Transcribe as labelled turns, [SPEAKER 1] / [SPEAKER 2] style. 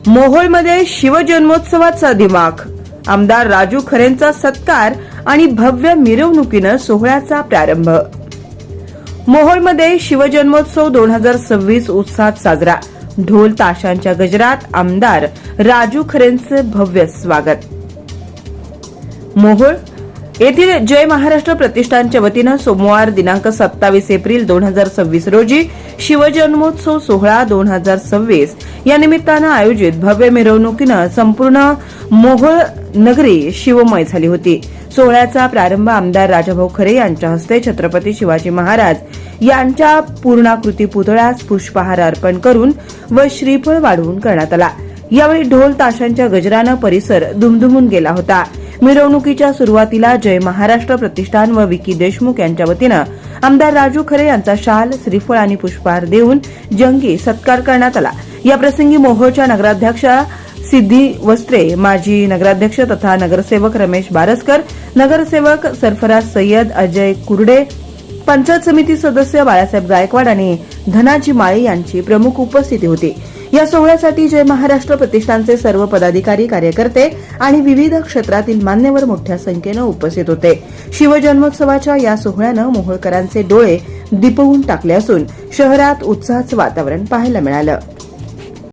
[SPEAKER 1] मोहोळमध्ये शिवजन्मोत्सवाचा दिमाख, आमदार राजू खरेंचा सत्कार आणि भव्य मिरवणुकीनं सोहळ्याचा प्रारंभ। मोहोळमध्ये शिवजन्मोत्सव 2026 उत्साहात साजरा, ढोल ताशांच्या गजरात आमदार राजू खरेंचे भव्य स्वागत। मोहोळ येथील जय महाराष्ट्र प्रतिष्ठानच्या वतीनं सोमवार दिनांक 27 एप्रिल 2026 रोजी शिवजन्मोत्सव सोहळा 2026 या निमित्तानं आयोजित भव्य मिरवणुकीनं संपूर्ण मोहोळ नगरी शिवमय झाली होती। सोहळ्याचा प्रारंभ आमदार राजाभाऊ खरे यांच्या हस्ते छत्रपती शिवाजी महाराज यांच्या पूर्णाकृती पुतळ्यास पुष्पहार अर्पण करून व श्रीफळ वाढवून करण्यात आला। यावेळी ढोल ताशांच्या गजरानं परिसर दुमदुमून गेला होता। मिरवणुकीच्या सुरुवातीला जय महाराष्ट्र प्रतिष्ठान व विकी देशमुख यांच्या वतीनं आमदार राजू खरे यांचा शाल, श्रीफळ आणि पुष्पहार देऊन जंगी सत्कार करण्यात आला। या प्रसंगी मोहोळच्या नगराध्यक्षा सिद्धी वस्त्रे, माजी नगराध्यक्ष तथा नगरसेवक रमेश बारसकर, नगरसेवक सरफराज सय्यद, अजय कुरडे, पंचायत समिती सदस्य बाळासाहेब गायकवाड आणि धनाजी माळे यांची प्रमुख उपस्थिती होती। या सोहळ्यासाठी जय महाराष्ट्र प्रतिष्ठानचे सर्व पदाधिकारी, कार्यकर्ते आणि विविध क्षेत्रातील मान्यवर मोठ्या संख्येनं उपस्थित होते। शिवजन्मोत्सवाच्या या सोहळ्यानं मोहोळकरांचे डोळे दिपवून टाकले असून शहरात उत्साहाचं वातावरण पाहायला मिळालं।